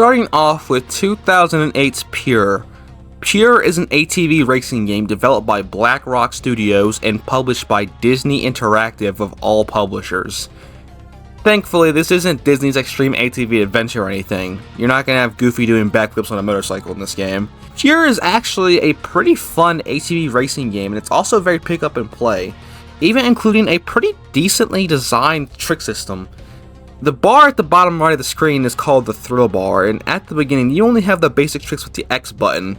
Starting off with 2008's Pure. Pure is an ATV racing game developed by Black Rock Studios and published by Disney Interactive of all publishers. Thankfully, this isn't Disney's Extreme ATV Adventure or anything. You're not going to have Goofy doing backflips on a motorcycle in this game. Pure is actually a pretty fun ATV racing game, and it's also very pick up and play, even including a pretty decently designed trick system. The bar at the bottom right of the screen is called the thrill bar, and at the beginning you only have the basic tricks with the X button,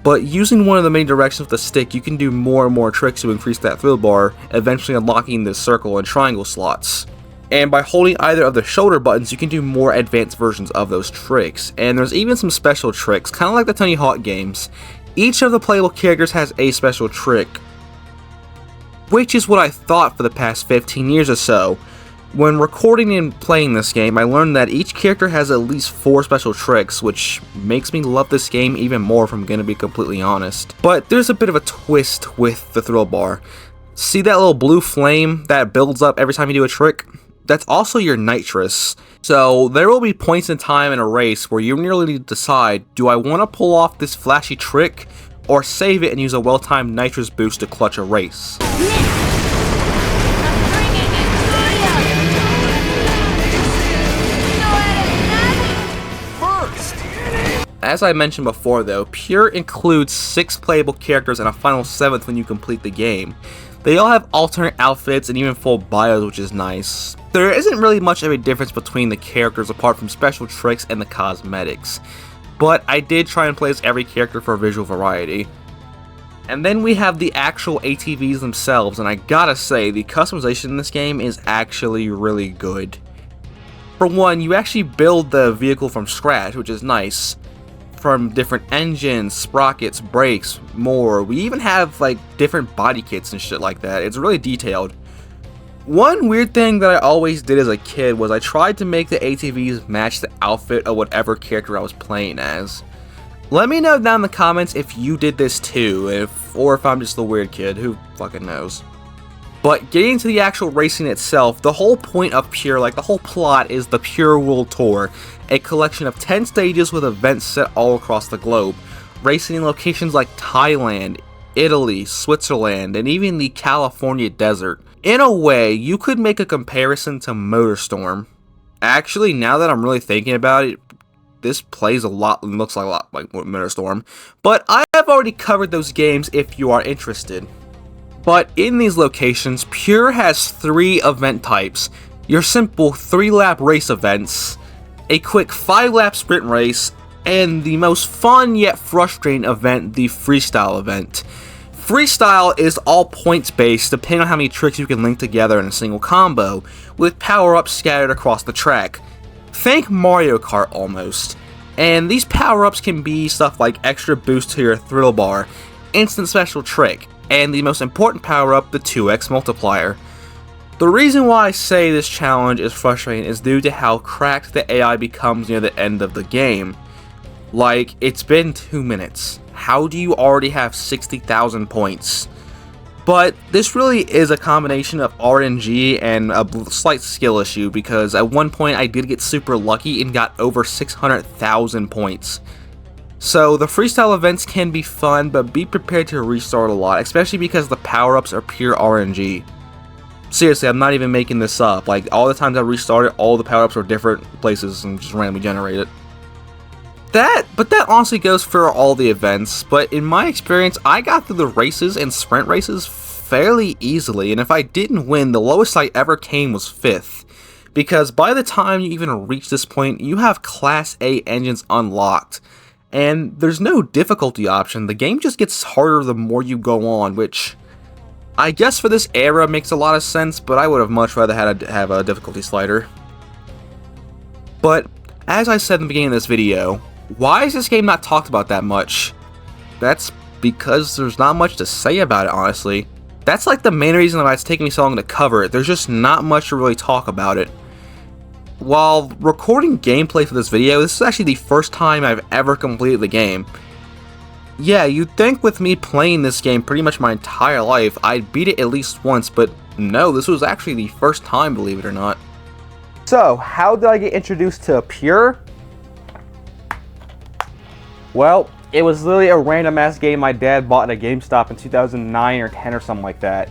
but using one of the main directions with the stick you can do more and more tricks to increase that thrill bar, eventually unlocking the circle and triangle slots. And by holding either of the shoulder buttons you can do more advanced versions of those tricks, and there's even some special tricks, kind of like the Tony Hawk games. Each of the playable characters has a special trick, which is what I thought for the past 15 years or so. When recording and playing this game, I learned that each character has at least 4 special tricks, which makes me love this game even more if I'm gonna be completely honest. But there's a bit of a twist with the thrill bar. See that little blue flame that builds up every time you do a trick? That's also your nitrous. So there will be points in time in a race where you nearly need to decide, do I want to pull off this flashy trick, or save it and use a well-timed nitrous boost to clutch a race? As I mentioned before though, Pure includes 6 playable characters and a final 7th when you complete the game. They all have alternate outfits and even full bios, which is nice. There isn't really much of a difference between the characters apart from special tricks and the cosmetics, but I did try and play as every character for visual variety. And then we have the actual ATVs themselves, and I gotta say, the customization in this game is actually really good. For one, you actually build the vehicle from scratch, which is nice. From different engines, sprockets, brakes, more. We even have like different body kits and shit like that. It's really detailed. One weird thing that I always did as a kid was I tried to make the ATVs match the outfit of whatever character I was playing as. Let me know down in the comments if you did this too, or if I'm just the weird kid, who fucking knows. But getting to the actual racing itself, the whole point of Pure, like the whole plot, is the Pure World Tour, a collection of 10 stages with events set all across the globe, racing in locations like Thailand, Italy, Switzerland, and even the California desert. In a way, you could make a comparison to MotorStorm. Actually, now that I'm really thinking about it, this plays a lot and looks like a lot like MotorStorm, but I have already covered those games if you are interested. But in these locations, Pure has 3 event types: your simple 3-lap race events, a quick 5-lap sprint race, and the most fun yet frustrating event, the freestyle event. Freestyle is all points based depending on how many tricks you can link together in a single combo, with power-ups scattered across the track. Think Mario Kart almost. And these power-ups can be stuff like extra boost to your thrill bar, instant special trick, and the most important power-up, the 2x multiplier. The reason why I say this challenge is frustrating is due to how cracked the AI becomes near the end of the game. Like, it's been 2 minutes. How do you already have 60,000 points? But this really is a combination of RNG and a slight skill issue, because at one point I did get super lucky and got over 600,000 points. So the freestyle events can be fun, but be prepared to restart a lot, especially because the power-ups are pure RNG. Seriously, I'm not even making this up. Like, all the times I restarted, all the power-ups were different places and just randomly generated. But that honestly goes for all the events, but in my experience, I got through the races and sprint races fairly easily, and if I didn't win, the lowest I ever came was 5th. Because by the time you even reach this point, you have Class A engines unlocked. And there's no difficulty option, the game just gets harder the more you go on, which I guess for this era makes a lot of sense, but I would have much rather had have a difficulty slider. But, as I said in the beginning of this video, why is this game not talked about that much? That's because there's not much to say about it, honestly. That's like the main reason why it's taking me so long to cover it, there's just not much to really talk about it. While recording gameplay for this video, this is actually the first time I've ever completed the game. Yeah, you'd think with me playing this game pretty much my entire life, I'd beat it at least once, but no, this was actually the first time, believe it or not. So, how did I get introduced to Pure? Well, it was literally a random ass game my dad bought at a GameStop in 2009 or 10 or something like that.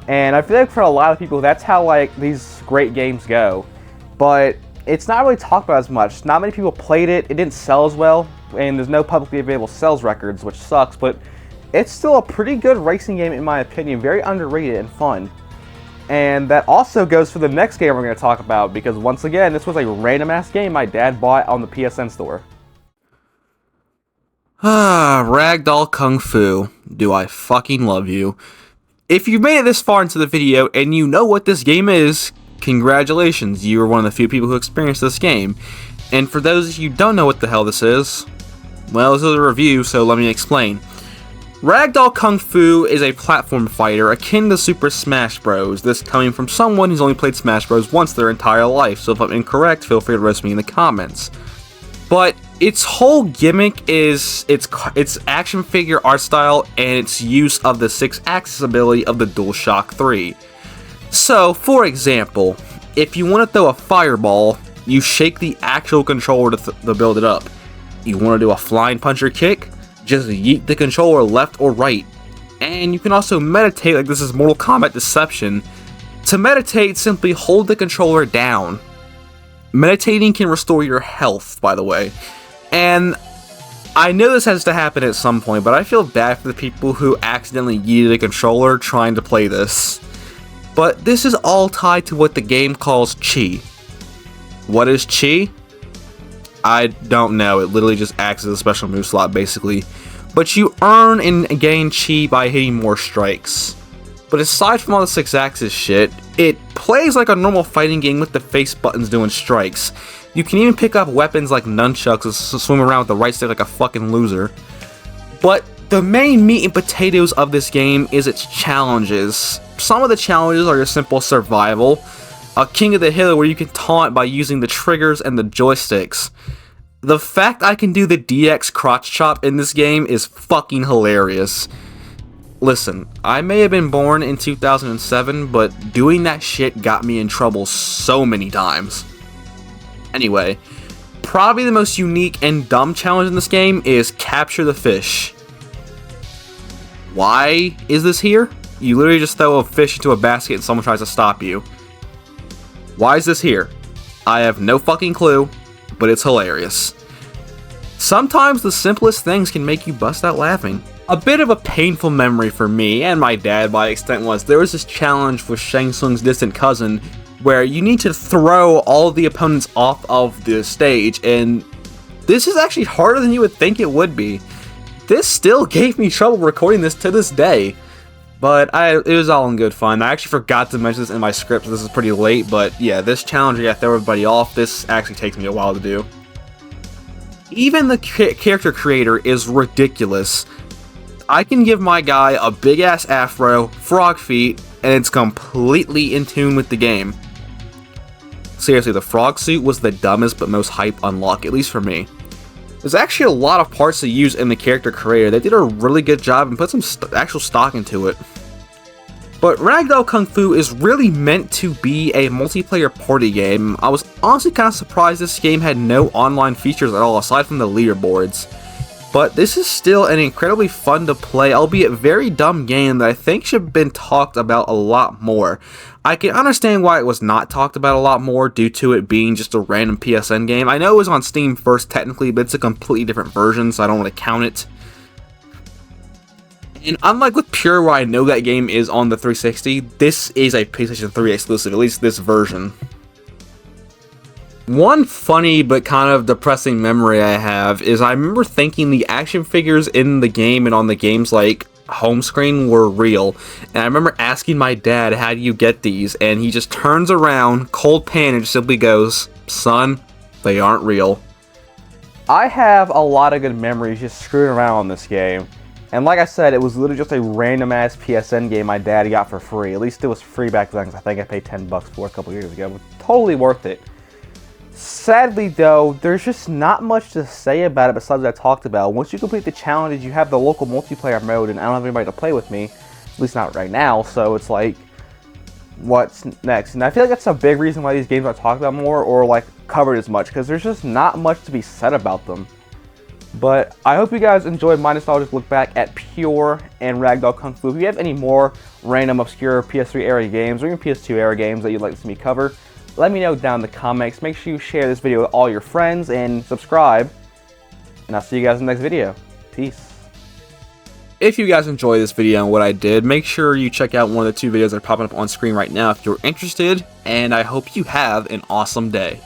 And I feel like for a lot of people, that's how like these great games go. But it's not really talked about as much. Not many people played it. It didn't sell as well, and there's no publicly available sales records, which sucks. But it's still a pretty good racing game in my opinion. Very underrated and fun. And that also goes for the next game we're going to talk about, because once again, this was a random ass game my dad bought on the PSN store. Ragdoll Kung Fu. Do I fucking love you. If you've made it this far into the video and you know what this game is, congratulations, you are one of the few people who experienced this game. And for those of you who don't know what the hell this is, well, this is a review, so let me explain. Ragdoll Kung Fu is a platform fighter akin to Super Smash Bros. This coming from someone who's only played Smash Bros. Once their entire life, so if I'm incorrect, feel free to roast me in the comments. But its whole gimmick is its action figure art style and its use of the 6-axis ability of the DualShock 3. So, for example, if you want to throw a fireball, you shake the actual controller to build it up. You want to do a flying punch or kick? Just yeet the controller left or right. And you can also meditate like this is Mortal Kombat Deception. To meditate, simply hold the controller down. Meditating can restore your health, by the way. And I know this has to happen at some point, but I feel bad for the people who accidentally yeeted a controller trying to play this. But this is all tied to what the game calls chi. What is chi? I don't know, it literally just acts as a special move slot basically. But you earn and gain chi by hitting more strikes. But aside from all the 6-axis shit, it plays like a normal fighting game with the face buttons doing strikes. You can even pick up weapons like nunchucks and swim around with the right stick like a fucking loser. But the main meat and potatoes of this game is its challenges. Some of the challenges are your simple survival, a King of the Hill where you can taunt by using the triggers and the joysticks. The fact I can do the DX crotch chop in this game is fucking hilarious. Listen, I may have been born in 2007, but doing that shit got me in trouble so many times. Anyway, probably the most unique and dumb challenge in this game is capture the fish. Why is this here? You literally just throw a fish into a basket and someone tries to stop you. Why is this here? I have no fucking clue, but it's hilarious. Sometimes the simplest things can make you bust out laughing. A bit of a painful memory for me, and my dad by extent, was there was this challenge with Shang Tsung's distant cousin where you need to throw all of the opponents off of the stage, and this is actually harder than you would think it would be. This still gave me trouble recording this to this day, but it was all in good fun. I actually forgot to mention this in my script, so this is pretty late, but yeah, this challenge where you throw everybody off, this actually takes me a while to do. Even the character creator is ridiculous. I can give my guy a big ass afro, frog feet, and it's completely in tune with the game. Seriously, the frog suit was the dumbest but most hype unlock, at least for me. There's actually a lot of parts to use in the character creator. They did a really good job and put some actual stock into it. But Ragdoll Kung Fu is really meant to be a multiplayer party game. I was honestly kind of surprised this game had no online features at all aside from the leaderboards. But this is still an incredibly fun to play, albeit very dumb game that I think should have been talked about a lot more. I can understand why it was not talked about a lot more due to it being just a random PSN game. I know it was on Steam first technically, but it's a completely different version, so I don't want to count it. And unlike with Pure, where I know that game is on the 360, this is a PlayStation 3 exclusive, at least this version. One funny but kind of depressing memory I have is I remember thinking the action figures in the game and on the game's like home screen were real, and I remember asking my dad, how do you get these? And he just turns around, cold pan, and just simply goes, son, they aren't real. I have a lot of good memories just screwing around on this game. And like I said, it was literally just a random ass PSN game my dad got for free. At least it was free back then, because I think I paid $10 for it a couple years ago. But totally worth it. Sadly though, there's just not much to say about it besides what I talked about. Once you complete the challenges, you have the local multiplayer mode, and I don't have anybody to play with me. At least not right now, so it's like, what's next? And I feel like that's a big reason why these games aren't talked about more or like covered as much, because there's just not much to be said about them. But I hope you guys enjoyed my nostalgic look back at Pure and Ragdoll Kung Fu. If you have any more random obscure PS3 era games or even PS2 era games that you'd like to see me cover, let me know down in the comments. Make sure you share this video with all your friends and subscribe. And I'll see you guys in the next video. Peace. If you guys enjoyed this video and what I did, make sure you check out one of the 2 videos that are popping up on screen right now if you're interested, and I hope you have an awesome day.